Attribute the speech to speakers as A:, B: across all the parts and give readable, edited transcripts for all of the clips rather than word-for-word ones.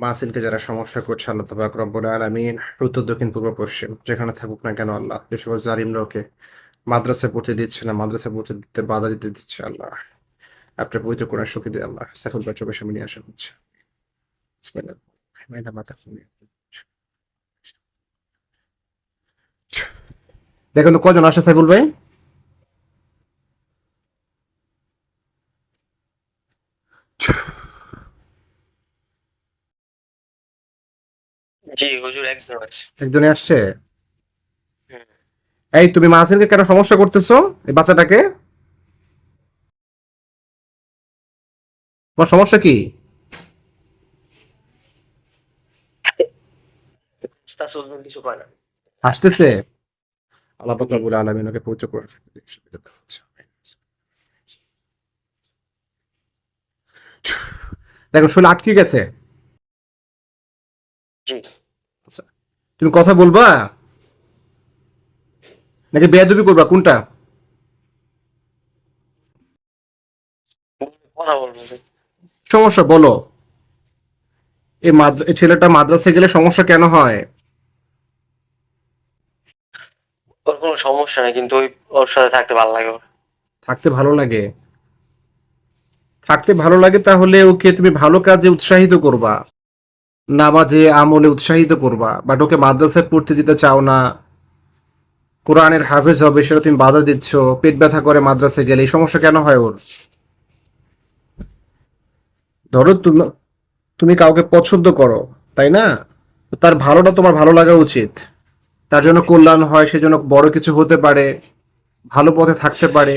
A: মাহসিনকে যারা সমস্যা করছে আল্লাহ তাবারক রব্বুল আলামিন উত্তর দক্ষিণ পূর্ব পশ্চিম যেখানে থাকুক না কেন আল্লাহ যে সকল জালিমরা ওকে মাদ্রাসায় পড়তে দিচ্ছে না মাদ্রাসায় পড়তে দিতে বাধা দিতে দিচ্ছে আল্লাহ আপনার পবিত্র কোরআন শক্তি দিয়ে আল্লাহ সাইফুল ভাই চোখের সামনে নিয়ে আসা হচ্ছে বিসমিল্লাহ। মাইনা মাথা খুলে। দেখেন তো কজন আসে সাইফুল ভাই।
B: জি হুজুর একদম আছে।
A: একজনে আসছে।
B: হুম।
A: এই তুমি মাহসিনকে কেন সমস্যা করতেছো এই বাচ্চাটাকে, তোমার সমস্যা কি?
B: তাসুল কিছু কয় না।
A: আসতেছে। আল্লাহ পাক রব্বুল আলামিন ওকে পবিত্র কোরআন শক্তি দিয়ে সুবিধা দেওয়া হচ্ছে। দেখো শুলে আটকে গেছে।
B: জি।
A: আচ্ছা, তুমি কথা বলবা নাকি বেয়াদবি করবা কোনটা?
B: কথা বলবো যে,
A: সমস্যা বলো। এই ছেলেটা মাদ্রাসায় গেলে সমস্যা কেন হয়?
B: ওর কোনো সমস্যা নেই কিন্তু ওর সাথে থাকতে ভালো লাগে ওর।
A: থাকতে ভালো লাগে। থাকতে ভালো লাগে তাহলে ওকে তুমি ভালো কাজে উৎসাহিত করবা, নামাজে আমলে উৎসাহিত করবা। বাট ওকে মাদ্রাসায় পড়তে দিতে চাও না, কোরআনের হাফেজ হবে সেটা তুমি বাধা দিচ্ছ। পেট ব্যথা করে মাদ্রাসায় গেলে এই সমস্যা কেন হয় ওর? ধরো তুমি তুমি কাউকে পছন্দ করো, তাই না? তো তার ভালোটা তোমার ভালো লাগা উচিত। তার জন্য কল্যাণ হয়, সেজন্য বড় কিছু হতে পারে, ভালো পথে থাকতে পারে।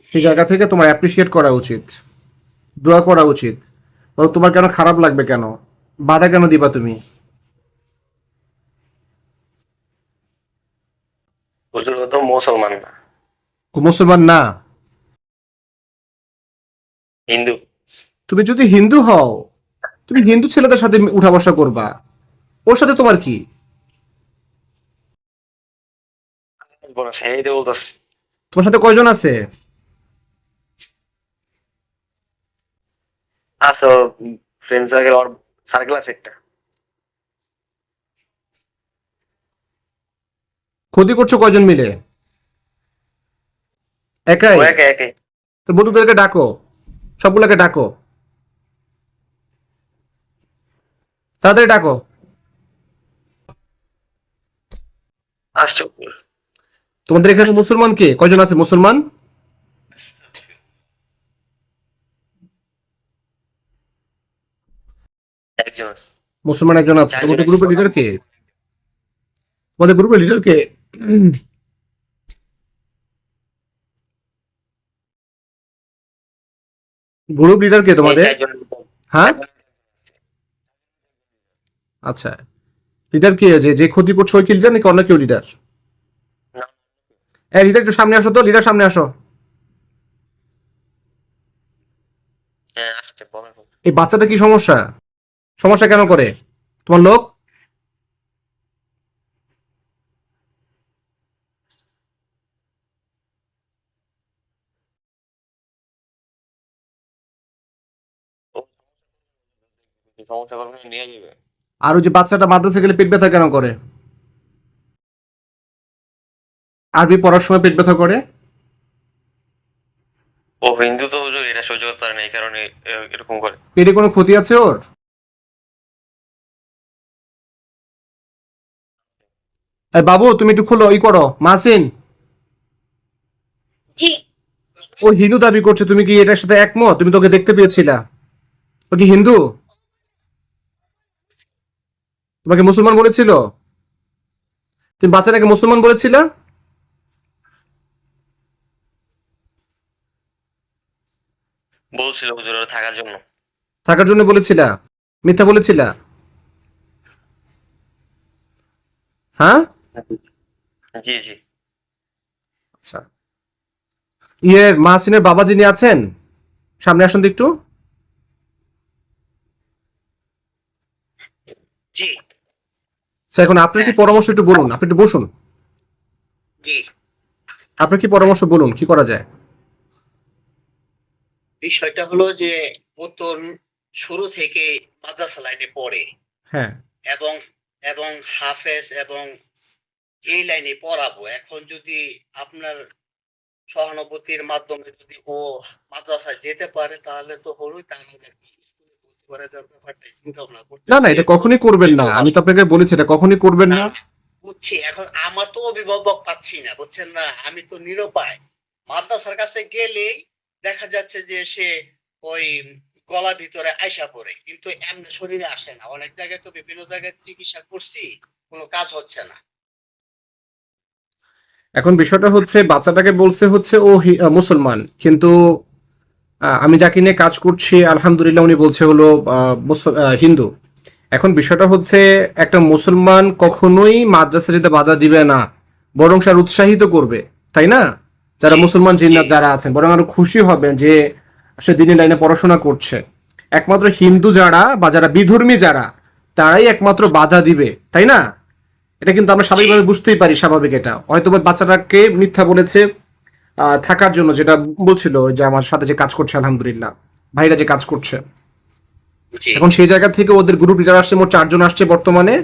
A: সেই জায়গা থেকে তোমার অ্যাপ্রিসিয়েট করা উচিত, দোয়া করা উচিত। তো তোমার কেন খারাপ লাগবে কেন? বাধা কেন দিবা তুমি?
B: হুজুর ও তো মুসলমান না,
A: ও মুসলমান না?
B: হিন্দু।
A: তুমি যদি হিন্দু হও, তুমি হিন্দু ছেলেদের সাথে উঠা বসা করবা, ওর সাথে তোমার কি?
B: বলেছে এই যে বলতেছে।
A: তোমার সাথে কয়জন আছে?
B: আছে ওর ফ্রেন্ড সার্কেল, ওর সার্কেল আছে একটা।
A: ক্ষতি করছো কয়জন মিলে?
B: ও
A: একাই?
B: একে একে।
A: তো বন্ধুদেরকে ডাকো, সবগুলোকে ডাকো, তাড়াতাড়ি ডাকো।
B: আসছে
A: তোমাদের এখানে মুসলমান কে কয়জন আছে মুসলমান?
B: একজন আছে।
A: মুসলমান একজন আছে।
B: চারজন
A: তোমাদের
B: আছে।
A: গ্রুপের লিডার কে? তোমাদের গ্রুপের লিডার কে? গ্রুপ লিডার কে
B: এই
A: তোমাদের?
B: চারজন।
A: হ্যাঁ, আচ্ছা। লিডার কে, যে যে ক্ষতি করছে ওই কি লিডার নাকি অন্য কেউ লিডার?
B: না,
A: এই লিডার একটু সামনে আসো তো, লিডার সামনে আসো।
B: হ্যাঁ আসছে বলেন।
A: এই বাচ্চাটা কি সমস্যা? সমস্যা কেন করে তোমার লোক?
B: ও সমস্যা করবে না, নিয়ে যাবে।
A: আর ওই যে বাচ্চাটা মাদ্রাসা গেলে পেট ব্যথা কেন করে? আরবি পড়ার সময় পেট ব্যথা করে?
B: ও হিন্দু তো হুজুর, এটা সহ্য করতে পারে না, এই কারণে এরকম করে।
A: পেটে কোনো ক্ষতি আছে ওর? এই বাবু তুমি একটু খোলো, ই করো মাসিন।
C: জি।
A: ও হিন্দু দাবি করছে, তুমি কি এটার সাথে একমত? তুমি তোকে দেখতে পেয়েছিলা, ও কি হিন্দু? তোমাকে মুসলমান বলেছিল? তুমি বাচ্চাটাকে মুসলমান বলেছিলা?
B: বলছিল হুজুর ওরা থাকার জন্য।
A: থাকার জন্য বলেছিলা? মিথ্যা বলেছিলা? হ্যাঁ।
B: জি জি।
A: আচ্ছা, মাহসিনের বাবা যিনি আছেন, সামনে আসুন তো একটু।
C: জি।
A: আচ্ছা, এখন আপনার কি
C: হ্যাঁ।
A: পরামর্শ একটু বলুন, আপনি একটু বসুন।
C: জি।
A: আপনার কি পরামর্শ বলুন, কি করা যায়?
C: বিষয়টা হলো যে ও তো শুরু থেকে মাদ্রাসা লাইনে পড়ে
A: হ্যাঁ,
C: এবং এবং হাফেজ এবং এই লাইনে পড়াবো। এখন যদি আপনার সহানুভূতির মাধ্যমে যদি ও মাদ্রাসায় যেতে পারে তাহলে তো হলোই, তাহলে কি স্কুলে ভর্তি করে দেওয়ার ব্যাপারটা চিন্তা ভাবনা
A: না না,
C: করতেছি।
A: এটা কখনই করবেন না, আমি তো আপনাকে বলেছি এটা কখনই করবেন না।
C: বুঝছি, এখন আমার তো অভিভাবক পাচ্ছি না, বুঝছেন না, আমি তো নিরুপায়। মাদ্রাসার কাছে গেলেই দেখা যাচ্ছে যে সে ওই গলার ভিতরে আইসা পড়ে, কিন্তু এমনি শরীরে আসে না। অনেক জায়গায় তো বিভিন্ন জায়গায় চিকিৎসা করছি, কোনো কাজ হচ্ছে না।
A: এখন বিষয়টা হচ্ছে বাচ্চাটাকে বলছে হচ্ছে ও মুসলমান, কিন্তু আমি যাকে নিয়ে কাজ করছি আলহামদুলিল্লাহ উনি বলছে হলো হিন্দু। এখন বিষয়টা হচ্ছে একটা মুসলমান কখনোই মাদ্রাসা যেতে বাধা দিবে না, বরং সে আরো উৎসাহিত করবে, তাই না? যারা
C: জি,
A: মুসলমান
C: জি,
A: জিন্নাত যারা আছেন বরং আরো খুশি হবেন যে সে দিনী লাইনে পড়াশোনা করছে। একমাত্র হিন্দু যারা বা যারা বিধর্মী যারা, তারাই একমাত্র বাধা দিবে, তাই না? এটা কিন্তু আমরা
C: জি,
A: স্বাভাবিকভাবে বুঝতেই পারি, স্বাভাবিক। এটা হয়তো বা বাচ্চাটাকে মিথ্যা বলেছে থাকার জন্য, যেটা বলছিল যে আমার সাথে যে কাজ করছে আলহামদুলিল্লাহ, ভাইরা যে কাজ করছে।
C: জি,
A: এখন সেই জায়গা থেকে ওদের গ্রুপ লিডার আসছে, মোট 4 জন আসছে বর্তমানে।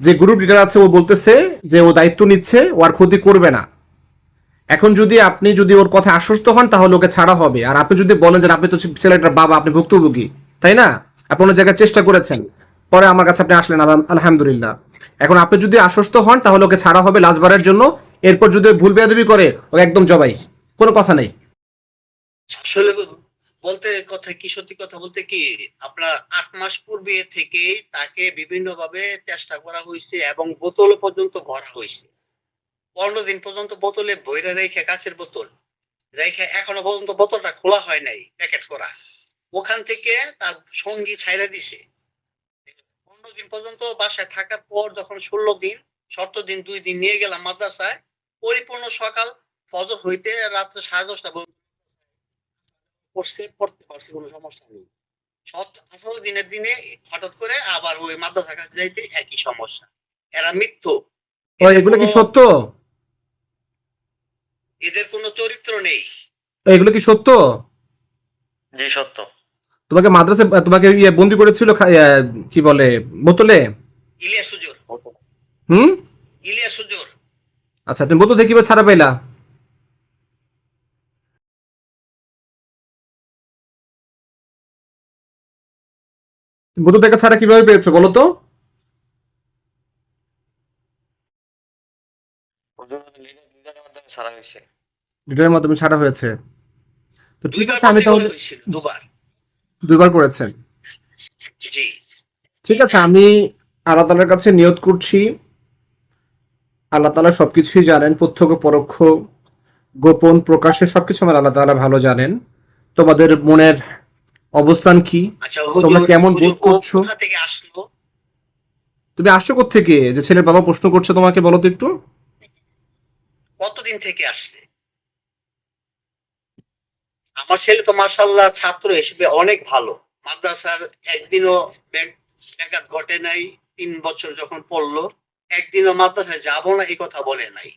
A: যে গ্রুপ লিডার আছে ও বলতেছে যে ও দায়িত্ব নিচ্ছে, ও আর ক্ষতি করবে না। এখন যদি আপনি যদি ওর কথা আশ্বস্ত হন তাহলে ওকে ছাড়া হবে, আর আপনি যদি বলেন যে আপনি তো ছেলেটার বাবা, আপনি ভুক্তভোগী, তাই না? আপনি অন্য জায়গায় চেষ্টা করেছেন, পরে আমার কাছে আপনি আসলেন, আলহামদুলিল্লাহ। এখন আপনি যদি আশ্বস্ত হন তাহলে ওকে ছাড়া হবে লাস্টবারের জন্য। এরপর যদি ও ভুল বেয়াদবি করে ও একদম জবাই, কোনো কথা নেই।
C: আসলে বলতে কথা কি, সত্যি কথা বলতে কি, আপনার 8 মাস পূর্বে থেকে তাকে বিভিন্ন ভাবে চেষ্টা করা হয়েছে এবং বোতল পর্যন্ত ভরা হয়েছে। 15 দিন পর্যন্ত বোতলে ভইরা রেখে, কাঁচের বোতল রেখে, এখনো পর্যন্ত বোতলটা খোলা হয় নাই, প্যাকেট করা। ওখান থেকে তার সঙ্গী ছাইড়া দিছে। 15 দিন পর্যন্ত বাসায় থাকার পর যখন 16 দিন, 17 দিন 2 দিন নিয়ে গেলাম মাদ্রাসায়, পরিপূর্ণ সকাল ফজর হইতে রাত্রে 10:30 পর্যন্ত পড়তে পারছি, কোনো সমস্যা নেই। 18 দিনের দিনে হঠাৎ করে আবার ওই মাদ্রাসার কাছে যাইতে একই সমস্যা। এরা মিথ্যু,
A: ও,
C: এদের
A: এগুলো
C: কোনো
A: কি সত্য?
C: এদের কোনো চরিত্র নেই।
A: এগুলো কি সত্য?
B: জি সত্য।
A: তোমাকে মাদ্রাসে তোমাকে বন্দি করেছিল কি বলে, বোতলে?
C: ইলিয়াস হুজুর,
A: হুম।
C: ইলিয়াস হুজুর।
A: আচ্ছা, তুমি বোতল থেকে কিভাবে ছাড়া পাইলা? তুমি বোতল থেকে ছাড়া কিভাবে পেয়েছো বলো তো?
B: লিডারের মাধ্যমে ছাড়া হয়েছে।
A: লিটারের মাধ্যমে ছাড়া হয়েছে। তো ঠিক
C: দুইবার
A: আছে, আমি
C: বন্দি করা
A: তাহলে
C: হয়েছিল, দুবার।
A: 2বার করেছেন।
C: জি,
A: ঠিক আছে, আমি আল্লাহ তাআলার কাছে নিয়ত করছি, আল্লাহ তাআলা সবকিছুই জানেন, প্রত্যক্ষ পরোক্ষ, গোপন প্রকাশ্যে সবকিছু আমার আল্লাহ তাআলা ভালো জানেন। তোমাদের মনের অবস্থান কি,
C: আচ্ছা
A: তোমরা
C: হুজুর,
A: কেমন
C: হুজুর
A: বোধ
C: ও
A: করছো?
C: কোথা থেকে আসলো?
A: তুমি আসছো কোত্থেকে যে ছেলের বাবা প্রশ্ন করছে তোমাকে, বলো তো একটু।
C: কতদিন থেকে আসছে? আমার ছেলে তো মাশাআল্লাহ ছাত্র হিসেবে অনেক ভালো। মাদ্রাসার একদিনও ব্যাঘাত ঘটে নাই। 3 বছর যখন পড়লো, একদিনও মাদ্রাসায় যাব না এই কথা বলে নাই।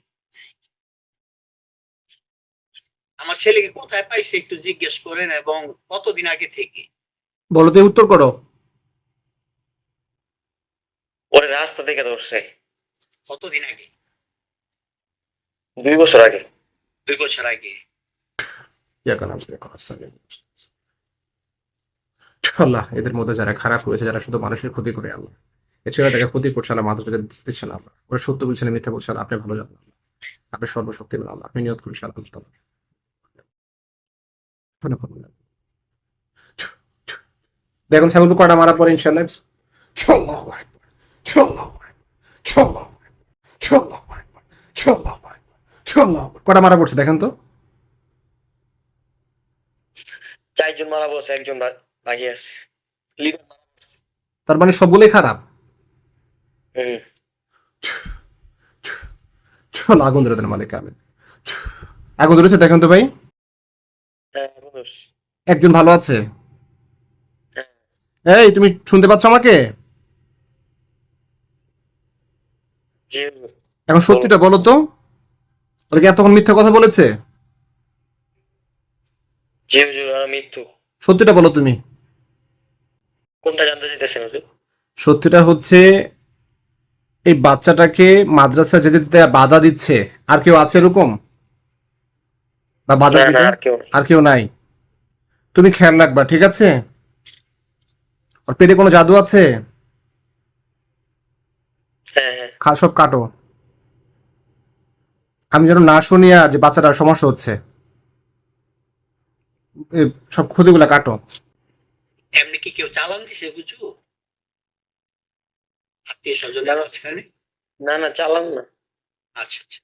C: আমার ছেলেকে কোথায় পাইছে একটু জিজ্ঞেস করেন, এবং কতদিন আগে থেকে।
A: বলো তো, উত্তর করো।
B: ওরে রাস্তা থেকে ধরছে
C: কতদিন আগে?
B: 2 বছর আগে।
C: 2 বছর আগে।
A: আল্লাহ, এদের মধ্যে যারা খারাপ হয়েছে, যারা শুধু মানুষের ক্ষতি করে, আল্লাহ এ ছেলেটাকে ক্ষতি করছে, আল্লাহ মাথা দিচ্ছে না, আল্লাহ ওরা সত্য বলছে না মিথ্যা বলছে, আল্লাহ আপনি ভালো জানেন, আল্লাহ আপনি সর্বশক্তিমান, আল্লাহ আপনি নিয়ত করছেন, আল্লাহ তাআলা দেখুন ছাগল কটা মারা পরে ইনশাআল্লাহ। আল্লাহু আকবার, আল্লাহু আকবার, আল্লাহু আকবার, আল্লাহু আকবার, আল্লাহু আকবার, আল্লাহু আকবার। কটা মারা পড়ছে দেখেন তো।
B: 4 জন মারা পড়ছে, একজন বাকি আছে। লিডার মারা পড়ছে।
A: তার মানে সবগুলোই খারাপ।
B: হুম।
A: আগুন ধরে দেন মালিক, আমিন। আগুন ধরেছে দেখেন তো ভাই।
B: হ্যাঁ এখন ধরছে।
A: একজন ভালো আছে?
B: হ্যাঁ।
A: এই তুমি শুনতে পাচ্ছ আমাকে?
B: জি হুজুর।
A: এখন
B: বলো।
A: সত্যিটা বলো তো, ওদেরকে এতক্ষণ মিথ্যা কথা বলেছে?
B: জি হুজুর, আর মৃত্যু।
A: সত্যিটা বলো তুমি।
B: কোনটা জানতে চাইতেছেন হুজুর?
A: সত্যিটা হচ্ছে এই বাচ্চাটাকে মাদ্রাসা যেতে দিতে বাধা দিচ্ছে আর কেউ আছে এরকম, বা বাধা
B: না না,
A: দিবে?
B: আর কেউ নেই।
A: আর কেউ নাই। তুমি খেয়াল রাখবা, ঠিক আছে? ওর পেটে কোনো জাদু আছে?
B: হ্যাঁ হ্যাঁ।
A: সব কাটো। আমি যেন না শুনি আর যে বাচ্চাটার সমস্যা হচ্ছে। এ, সব ক্ষতিগুলা কাটো।
C: এমনি কি কেউ চালান দিছে হুজুর আত্মীয়
B: না
C: স্বজনের
B: না
C: মাঝখানে?
B: না না, চালান না।
C: আচ্ছা আচ্ছা।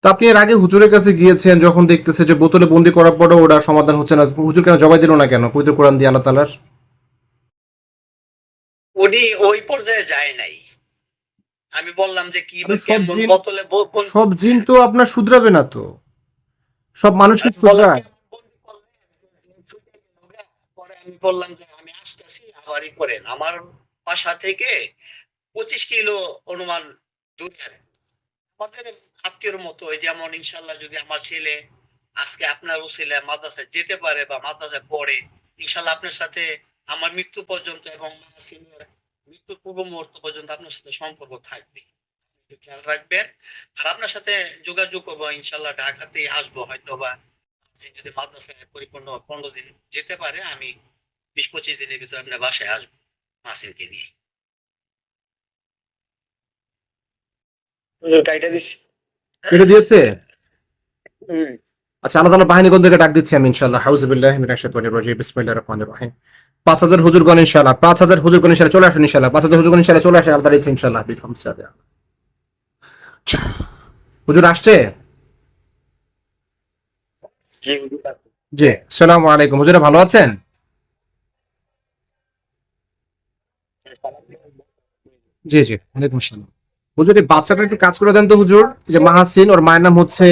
A: তো আপনি এর আগে হুজুরের কাছে গিয়েছেন যখন দেখতেছে যে বোতলে বন্দি করার পরও ওটা সমাধান হচ্ছে না, হুজুর কেন জবাই দিল না কেন পবিত্র কোরআন দিয়ে আল্লাহ তাআলার?
C: উনি ওই পর্যায়ে যায় নাই। আমি বললাম যে কি
A: আরে সব
C: কেমন
A: জিন,
C: বোতলে
A: সব জিন তো আপনার শুধরাবে না তো, সব মানুষকে
C: আমি বললাম
A: শুধরায়।
C: কেমন বন্দি করলেন? ছুটে গেল গা। পরে আমি বললাম যে আমি আসতেছি আবারই করেন। আমার বাসা থেকে 25 কিলো অনুমান দূরে আর কি। আমাদের আত্মীয়র মতো, ওই যেমন ইনশাল্লাহ যদি আমার ছেলে আজকে আপনার উসিলায় মাদ্রাসায় যেতে পারে বা মাদ্রাসায় পড়ে, ইনশাল্লাহ আপনার সাথে আমার মৃত্যু পর্যন্ত এবং সিনিয়র মৃত্যুর পূর্ব মুহূর্ত পর্যন্ত আপনার সাথে সম্পর্ক থাকবে। একটু খেয়াল রাখবেন। আর আপনার সাথে যোগাযোগ করবো, ইনশাল্লাহ ঢাকাতেই আসবো হয়তো, বা সে যদি মাদ্রাসায় পরিপূর্ণ 15 দিন যেতে পারে, আমি 20-25 দিনের ভিতরে আপনার বাসায় আসবো মাসিনকে নিয়ে।
B: হুজুর কাইটা দিস।
A: এটা দিয়েছে।
B: হুম।
A: আচ্ছা, আল্লাহ তাআলা বাহিনীগণ থেকে ডাক দিচ্ছি আমি ইনশাআল্লাহ। হাউযুবিল্লাহি মিনাশ শাইতানির রাজিম। বিসমিল্লাহির রহমানির রহিম। 5000 হুজুরগণ ইনশাআল্লাহ, 5000 হুজুরগণ ইনশাআল্লাহ চলে আসুন ইনশাআল্লাহ, 5000 হুজুরগণ ইনশাআল্লাহ চলে আসে, আল্লাহ তাআলা ইচ্ছা ইনশাআল্লাহ। বিকম সাদা। হুজুর আসছে?
B: জি হুজুর।
A: জি, আসসালামু আলাইকুম। হুজুরা ভালো আছেন? জি জি, ওয়ালাইকুম আসসালাম। হুজুর এই বাচ্চাটা একটু কাজ করে দেন তো হুজুর। এই যে মাহাসিন, ওর মায়ের নাম হচ্ছে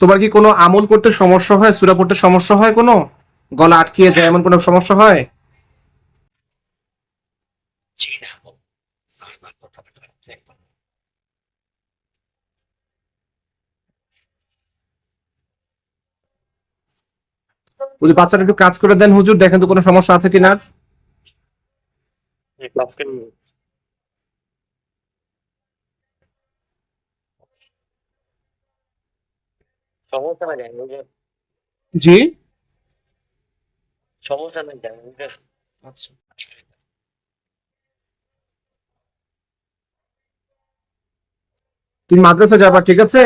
A: তোমার কি কোনো আমল করতে সমস্যা হয়, সূরা পড়তে সমস্যা হয়, কোনো গলা আটকিয়ে যায় এমন কোনো সমস্যা হয়?
C: জি না, না, কথাটা একদম।
A: হুজুর বাচ্চাটা একটু কাজ করে দেন হুজুর, দেখেন তো কোনো সমস্যা আছে কিনা।
B: জি, কাফকে সমস্যা না জানি হুজুর।
A: জি।
B: সমস্যা নাই জানি হুজুর।
A: আচ্ছা, তুমি মাদ্রাসা যাবা, ঠিক আছে?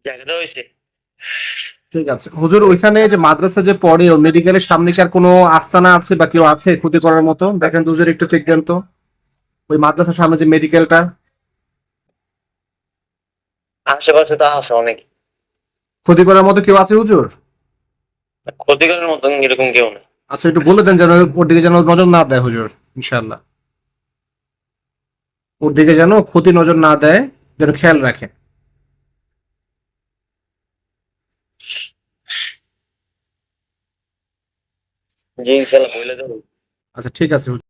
B: জায়গাটা হয়েছে।
A: ঠিক আছে হুজুর, ওইখানে যে মাদ্রাসা যে পড়ে ও মেডিকেলের সামনে কি আর কোনো আস্তানা আছে বা কেউ আছে ক্ষতি করার মতো? দেখেন তো হুজুর, একটু চেক দেন তো ওই মাদ্রাসার সামনে যে মেডিকেলটা।
B: আশেপাশে তো আছে অনেক।
A: ক্ষতি করার মতো কেউ আছে হুজুর?
B: ক্ষতিকরের মতন এরকম কেউ না।
A: আচ্ছা, একটু বলে দেন যেন ওর দিকে যেন নজর না দেয় হুজুর, ইনশাআল্লাহ। ওর দিকে যেন ক্ষতি নজর না দেয়, যেন খেয়াল রাখে।
B: জি ইনশাল্লাহ বলে দেবো।
A: আচ্ছা ঠিক আছে হুজুর।